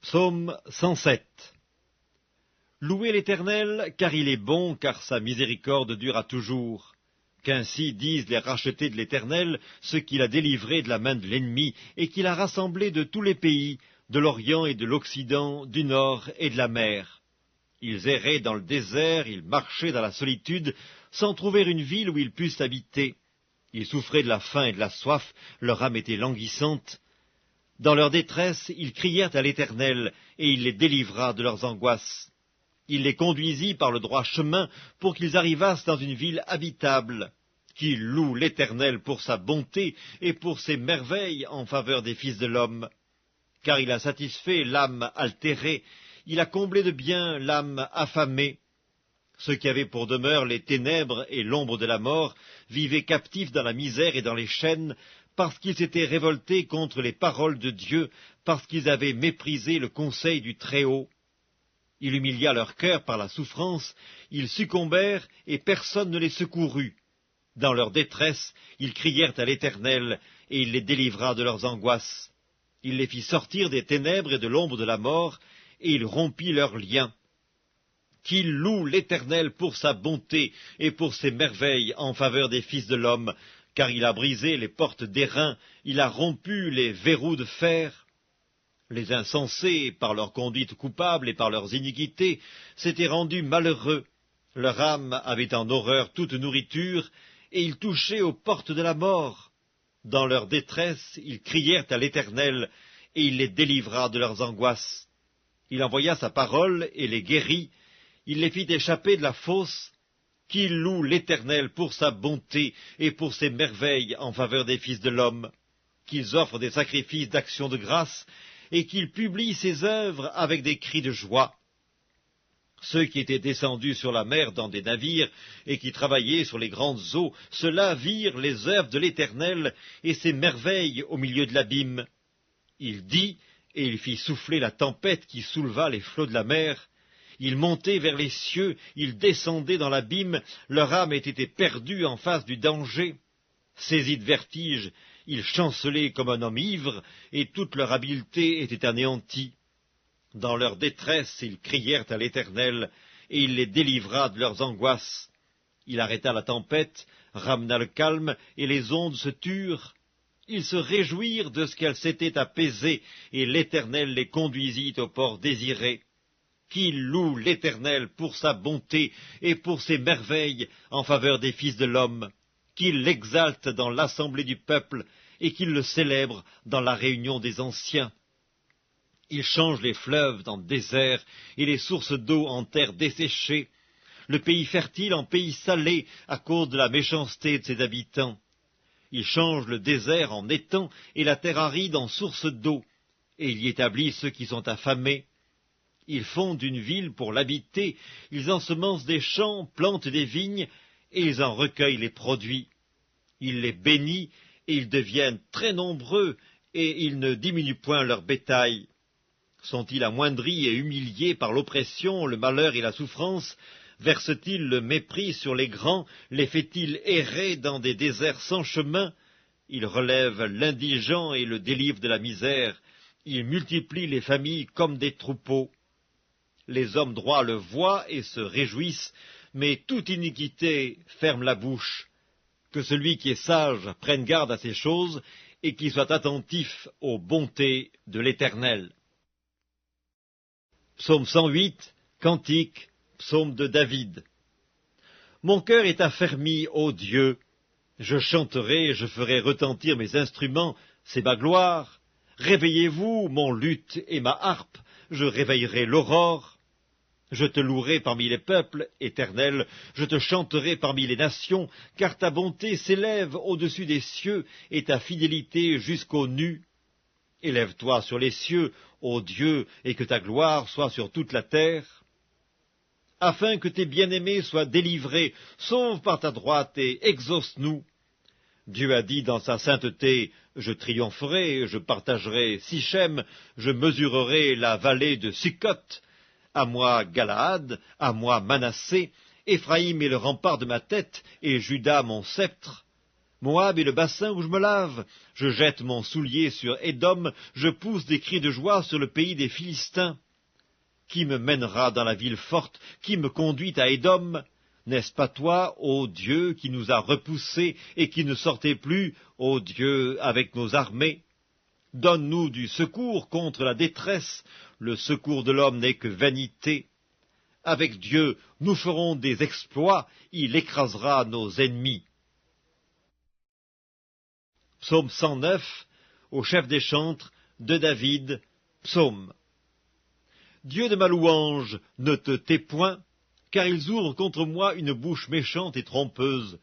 Psaume 107. Louez l'Éternel, car il est bon, car sa miséricorde dure à toujours. Qu'ainsi disent les rachetés de l'Éternel, ceux qu'il a délivrés de la main de l'ennemi, et qu'il a rassemblés de tous les pays, de l'Orient et de l'Occident, du Nord et de la mer. Ils erraient dans le désert, ils marchaient dans la solitude, sans trouver une ville où ils pussent habiter. Ils souffraient de la faim et de la soif, leur âme était languissante. Dans leur détresse, ils crièrent à l'Éternel, et il les délivra de leurs angoisses. Il les conduisit par le droit chemin pour qu'ils arrivassent dans une ville habitable. Qu'ils louent l'Éternel pour sa bonté et pour ses merveilles en faveur des fils de l'homme. Car il a satisfait l'âme altérée, il a comblé de bien l'âme affamée. Ceux qui avaient pour demeure les ténèbres et l'ombre de la mort vivaient captifs dans la misère et dans les chaînes, parce qu'ils s'étaient révoltés contre les paroles de Dieu, parce qu'ils avaient méprisé le conseil du Très-Haut. Il humilia leur cœur par la souffrance, ils succombèrent et personne ne les secourut. Dans leur détresse, ils crièrent à l'Éternel, et il les délivra de leurs angoisses. Il les fit sortir des ténèbres et de l'ombre de la mort, et il rompit leurs liens. Qu'il loue l'Éternel pour sa bonté et pour ses merveilles en faveur des fils de l'homme, car il a brisé les portes d'airain, il a rompu les verrous de fer. Les insensés, par leur conduite coupable et par leurs iniquités, s'étaient rendus malheureux. Leur âme avait en horreur toute nourriture, et ils touchaient aux portes de la mort. Dans leur détresse, ils crièrent à l'Éternel, et il les délivra de leurs angoisses. Il envoya sa parole et les guérit, il les fit échapper de la fosse. Qu'il loue l'Éternel pour sa bonté et pour ses merveilles en faveur des fils de l'homme, qu'ils offrent des sacrifices d'action de grâce, et qu'ils publient ses œuvres avec des cris de joie. Ceux qui étaient descendus sur la mer dans des navires, et qui travaillaient sur les grandes eaux, ceux-là virent les œuvres de l'Éternel, et ses merveilles au milieu de l'abîme. Il dit, et il fit souffler la tempête qui souleva les flots de la mer. Ils montaient vers les cieux, ils descendaient dans l'abîme, leur âme était perdue en face du danger. Saisis de vertige, ils chancelaient comme un homme ivre, et toute leur habileté était anéantie. Dans leur détresse, ils crièrent à l'Éternel, et il les délivra de leurs angoisses. Il arrêta la tempête, ramena le calme, et les ondes se turent. Ils se réjouirent de ce qu'elles s'étaient apaisées, et l'Éternel les conduisit au port désiré. Qu'il loue l'Éternel pour sa bonté et pour ses merveilles en faveur des fils de l'homme, qu'il l'exalte dans l'assemblée du peuple et qu'il le célèbre dans la réunion des anciens. Il change les fleuves en désert et les sources d'eau en terre desséchée, le pays fertile en pays salé à cause de la méchanceté de ses habitants. Il change le désert en étang et la terre aride en source d'eau, et il y établit ceux qui sont affamés. Ils fondent une ville pour l'habiter, ils ensemencent des champs, plantent des vignes, et ils en recueillent les produits. Il les bénit, et ils deviennent très nombreux, et ils ne diminuent point leur bétail. Sont-ils amoindris et humiliés par l'oppression, le malheur et la souffrance? Versent-ils le mépris sur les grands? Les fait-il errer dans des déserts sans chemin? Il relève l'indigent et le délivre de la misère. Il multiplie les familles comme des troupeaux. Les hommes droits le voient et se réjouissent, mais toute iniquité ferme la bouche. Que celui qui est sage prenne garde à ces choses, et qu'il soit attentif aux bontés de l'Éternel. Psaume 108, Cantique, psaume de David. Mon cœur est affermi, ô Dieu. Je chanterai, je ferai retentir mes instruments, c'est ma gloire. Réveillez-vous, mon luth et ma harpe, je réveillerai l'aurore. Je te louerai parmi les peuples, Éternel, je te chanterai parmi les nations, car ta bonté s'élève au-dessus des cieux, et ta fidélité jusqu'aux nues. Élève-toi sur les cieux, ô Dieu, et que ta gloire soit sur toute la terre. Afin que tes bien-aimés soient délivrés, sauve par ta droite et exauce-nous. Dieu a dit dans sa sainteté, je triompherai, je partagerai Sichem, je mesurerai la vallée de Sukkot. À moi Galaad, à moi Manassé, Éphraïm est le rempart de ma tête, et Juda mon sceptre. Moab est le bassin où je me lave. Je jette mon soulier sur Édom, je pousse des cris de joie sur le pays des Philistins. Qui me mènera dans la ville forte? Qui me conduit à Édom? N'est-ce pas toi, ô Dieu, qui nous a repoussés et qui ne sortait plus, ô Dieu, avec nos armées? Donne-nous du secours contre la détresse. Le secours de l'homme n'est que vanité. Avec Dieu, nous ferons des exploits, il écrasera nos ennemis. Psaume 109, au chef des chantres, de David, psaume. Dieu de ma louange, ne te tais point, car ils ouvrent contre moi une bouche méchante et trompeuse.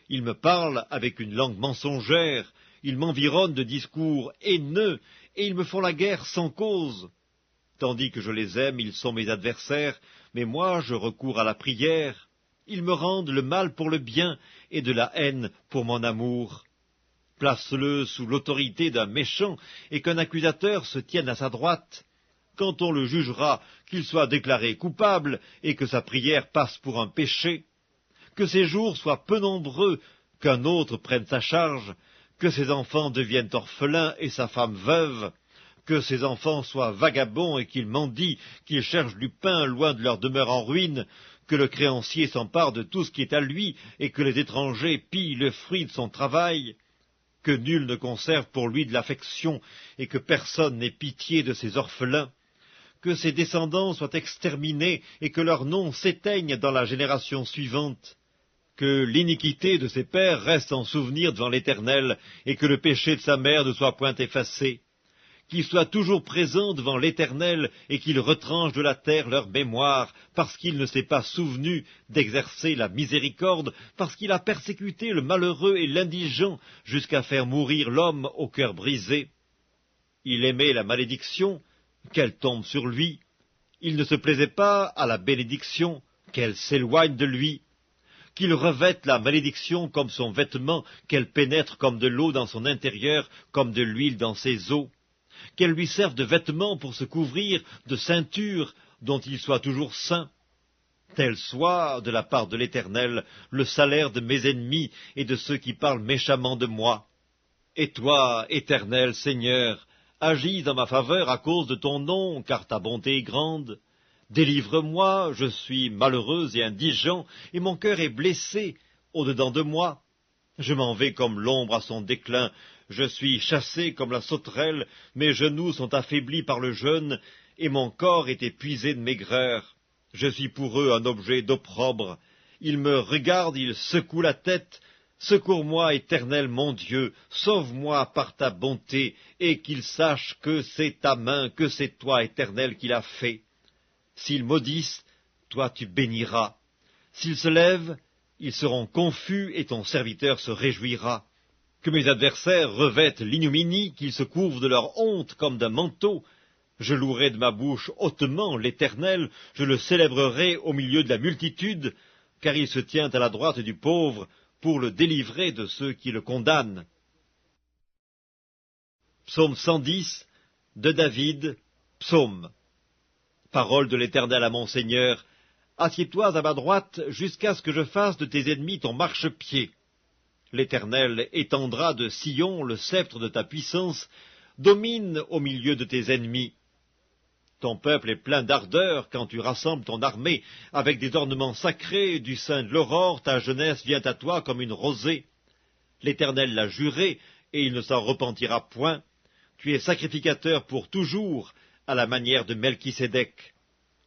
Ils me parlent avec une langue mensongère, ils m'environnent de discours haineux, et ils me font la guerre sans cause. Tandis que je les aime, ils sont mes adversaires, mais moi je recours à la prière. Ils me rendent le mal pour le bien, et de la haine pour mon amour. Place-le sous l'autorité d'un méchant, et qu'un accusateur se tienne à sa droite. Quand on le jugera, qu'il soit déclaré coupable, et que sa prière passe pour un péché. Que ses jours soient peu nombreux, qu'un autre prenne sa charge, que ses enfants deviennent orphelins et sa femme veuve, que ses enfants soient vagabonds et qu'ils mendient, qu'ils cherchent du pain loin de leur demeure en ruine, que le créancier s'empare de tout ce qui est à lui, et que les étrangers pillent le fruit de son travail, que nul ne conserve pour lui de l'affection, et que personne n'ait pitié de ses orphelins, que ses descendants soient exterminés, et que leur nom s'éteigne dans la génération suivante, que l'iniquité de ses pères reste en souvenir devant l'Éternel, et que le péché de sa mère ne soit point effacé, qu'il soit toujours présent devant l'Éternel, et qu'il retranche de la terre leur mémoire, parce qu'il ne s'est pas souvenu d'exercer la miséricorde, parce qu'il a persécuté le malheureux et l'indigent, jusqu'à faire mourir l'homme au cœur brisé. Il aimait la malédiction, qu'elle tombe sur lui. Il ne se plaisait pas à la bénédiction, qu'elle s'éloigne de lui. Qu'il revête la malédiction comme son vêtement, qu'elle pénètre comme de l'eau dans son intérieur, comme de l'huile dans ses os. Qu'elle lui serve de vêtement pour se couvrir, de ceinture, dont il soit toujours saint. Tel soit, de la part de l'Éternel, le salaire de mes ennemis et de ceux qui parlent méchamment de moi. Et toi, Éternel Seigneur, agis en ma faveur à cause de ton nom, car ta bonté est grande. Délivre-moi, je suis malheureux et indigent, et mon cœur est blessé au-dedans de moi. Je m'en vais comme l'ombre à son déclin, je suis chassé comme la sauterelle, mes genoux sont affaiblis par le jeûne, et mon corps est épuisé de maigreur. Je suis pour eux un objet d'opprobre. Ils me regardent, ils secouent la tête. Secours-moi, Éternel mon Dieu, sauve-moi par ta bonté, et qu'ils sachent que c'est ta main, que c'est toi, Éternel, qui l'as fait. S'ils maudissent, toi tu béniras. S'ils se lèvent, ils seront confus, et ton serviteur se réjouira. Que mes adversaires revêtent l'ignominie, qu'ils se couvrent de leur honte comme d'un manteau. Je louerai de ma bouche hautement l'Éternel, je le célébrerai au milieu de la multitude, car il se tient à la droite du pauvre, pour le délivrer de ceux qui le condamnent. Psaume 110, de David, psaume. Parole de l'Éternel à mon Seigneur, assieds-toi à ma droite jusqu'à ce que je fasse de tes ennemis ton marchepied. L'Éternel étendra de Sion le sceptre de ta puissance, domine au milieu de tes ennemis. Ton peuple est plein d'ardeur quand tu rassembles ton armée, avec des ornements sacrés du sein de l'aurore, ta jeunesse vient à toi comme une rosée. L'Éternel l'a juré, et il ne s'en repentira point. Tu es sacrificateur pour toujours, à la manière de Melchisédek.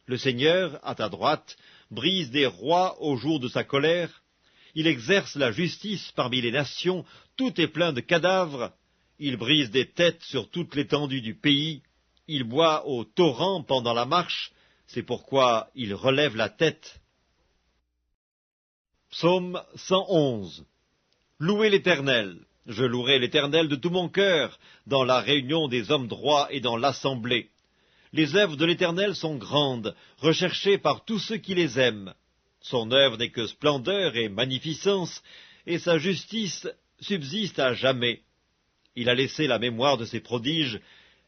Le Seigneur, à ta droite, brise des rois au jour de sa colère. Il exerce la justice parmi les nations, tout est plein de cadavres. Il brise des têtes sur toute l'étendue du pays. Il boit au torrent pendant la marche, c'est pourquoi il relève la tête. Psaume 111. Louez l'Éternel. Je louerai l'Éternel de tout mon cœur, dans la réunion des hommes droits et dans l'assemblée. Les œuvres de l'Éternel sont grandes, recherchées par tous ceux qui les aiment. Son œuvre n'est que splendeur et magnificence, et sa justice subsiste à jamais. Il a laissé la mémoire de ses prodiges,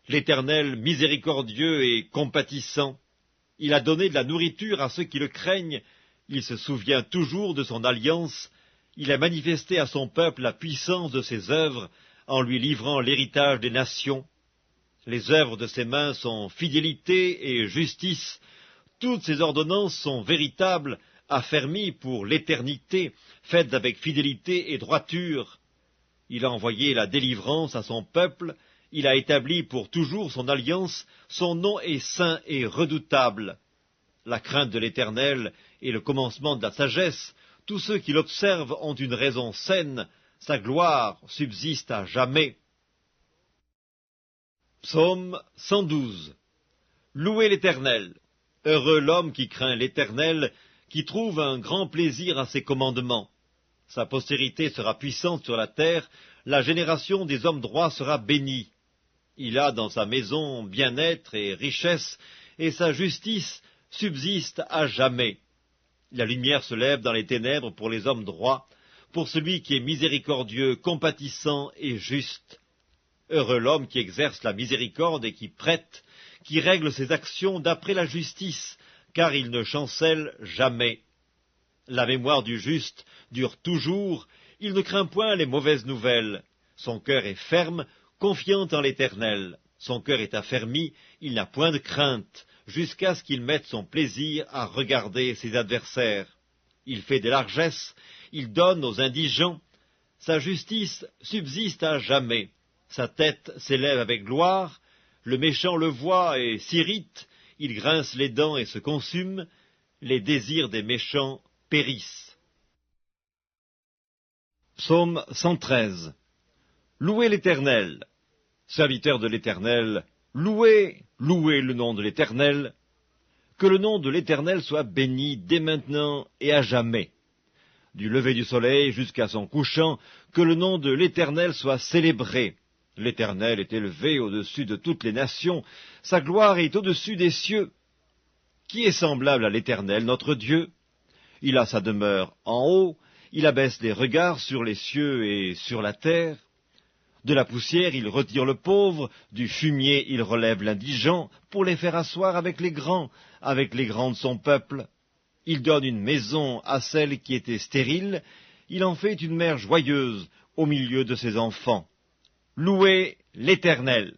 l'Éternel miséricordieux et compatissant. Il a donné de la nourriture à ceux qui le craignent, il se souvient toujours de son alliance, Il a manifesté à son peuple la puissance de ses œuvres en lui livrant l'héritage des nations. Les œuvres de ses mains sont fidélité et justice. Toutes ses ordonnances sont véritables, affermies pour l'éternité, faites avec fidélité et droiture. Il a envoyé la délivrance à son peuple, il a établi pour toujours son alliance, son nom est saint et redoutable. La crainte de l'Éternel est le commencement de la sagesse, tous ceux qui l'observent ont une raison saine, sa gloire subsiste à jamais. Psaume 112. Louez l'Éternel. Heureux l'homme qui craint l'Éternel, qui trouve un grand plaisir à ses commandements. Sa postérité sera puissante sur la terre, la génération des hommes droits sera bénie. Il a dans sa maison bien-être et richesse, et sa justice subsiste à jamais. La lumière se lève dans les ténèbres pour les hommes droits, pour celui qui est miséricordieux, compatissant et juste. Heureux l'homme qui exerce la miséricorde et qui prête, qui règle ses actions d'après la justice, car il ne chancelle jamais. La mémoire du juste dure toujours, il ne craint point les mauvaises nouvelles. Son cœur est ferme, confiant en l'Éternel. Son cœur est affermi, il n'a point de crainte, jusqu'à ce qu'il mette son plaisir à regarder ses adversaires. Il fait des largesses, il donne aux indigents. Sa justice subsiste à jamais. Sa tête s'élève avec gloire. Le méchant le voit et s'irrite. Il grince les dents et se consume. Les désirs des méchants périssent. Psaume 113. Louez l'Éternel. Serviteurs de l'Éternel, louez, louez le nom de l'Éternel. Que le nom de l'Éternel soit béni dès maintenant et à jamais. Du lever du soleil jusqu'à son couchant, que le nom de l'Éternel soit célébré. L'Éternel est élevé au-dessus de toutes les nations, sa gloire est au-dessus des cieux. Qui est semblable à l'Éternel, notre Dieu? Il a sa demeure en haut, il abaisse les regards sur les cieux et sur la terre. De la poussière il retire le pauvre, du fumier il relève l'indigent, pour les faire asseoir avec les grands de son peuple. Il donne une maison à celle qui était stérile, il en fait une mère joyeuse au milieu de ses enfants. Louez l'Éternel.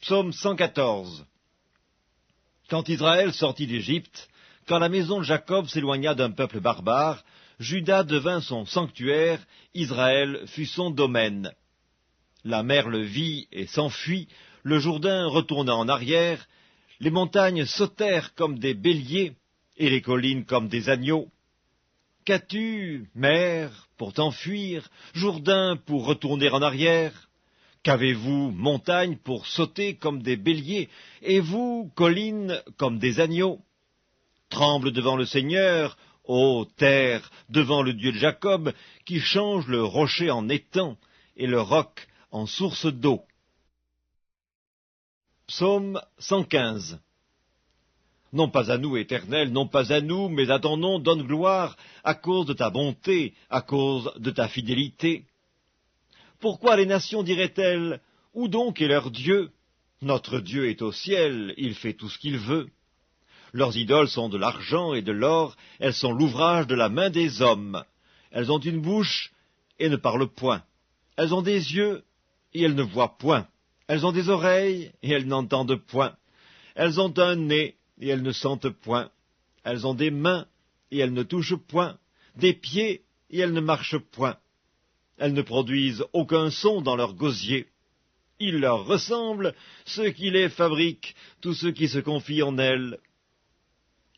Psaume 114. Quand Israël sortit d'Égypte, quand la maison de Jacob s'éloigna d'un peuple barbare, Juda devint son sanctuaire, Israël fut son domaine. La mer le vit et s'enfuit, le Jourdain retourna en arrière, les montagnes sautèrent comme des béliers, et les collines comme des agneaux. Qu'as-tu, mer, pour t'enfuir, Jourdain pour retourner en arrière? Qu'avez-vous, montagne, pour sauter comme des béliers, et vous, collines, comme des agneaux? Tremble devant le Seigneur, ô terre, devant le Dieu de Jacob, qui change le rocher en étang et le roc en source d'eau. Psaume 115. Non pas à nous, Éternel, non pas à nous, mais à ton nom donne gloire, à cause de ta bonté, à cause de ta fidélité. Pourquoi les nations diraient-elles, où donc est leur Dieu? Notre Dieu est au ciel, il fait tout ce qu'il veut. Leurs idoles sont de l'argent et de l'or, elles sont l'ouvrage de la main des hommes. Elles ont une bouche et ne parlent point. Elles ont des yeux et elles ne voient point. Elles ont des oreilles et elles n'entendent point. Elles ont un nez et elles ne sentent point. Elles ont des mains et elles ne touchent point. Des pieds et elles ne marchent point. Elles ne produisent aucun son dans leur gosier. Ils leur ressemblent, ceux qui les fabriquent, tous ceux qui se confient en elles.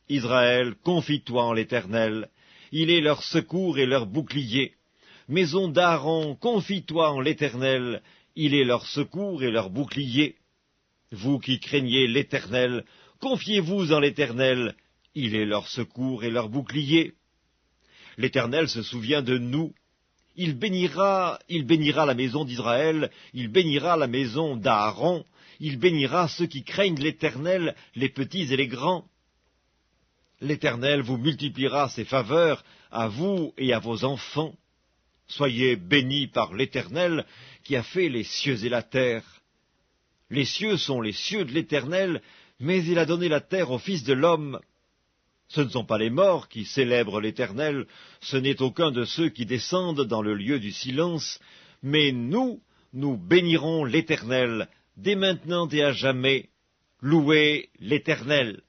Israël, confie-toi en l'Éternel, il est leur secours et leur bouclier. Maison d'Aaron, confie-toi en l'Éternel, il est leur secours et leur bouclier. Vous qui craignez l'Éternel, confiez-vous en l'Éternel, il est leur secours et leur bouclier. L'Éternel se souvient de nous, il bénira la maison d'Israël, il bénira la maison d'Aaron, il bénira ceux qui craignent l'Éternel, les petits et les grands. L'Éternel vous multipliera ses faveurs, à vous et à vos enfants. Soyez bénis par l'Éternel, qui a fait les cieux et la terre. Les cieux sont les cieux de l'Éternel, mais il a donné la terre au Fils de l'homme. Ce ne sont pas les morts qui célèbrent l'Éternel, ce n'est aucun de ceux qui descendent dans le lieu du silence, mais nous, nous bénirons l'Éternel, dès maintenant et à jamais. Louez l'Éternel.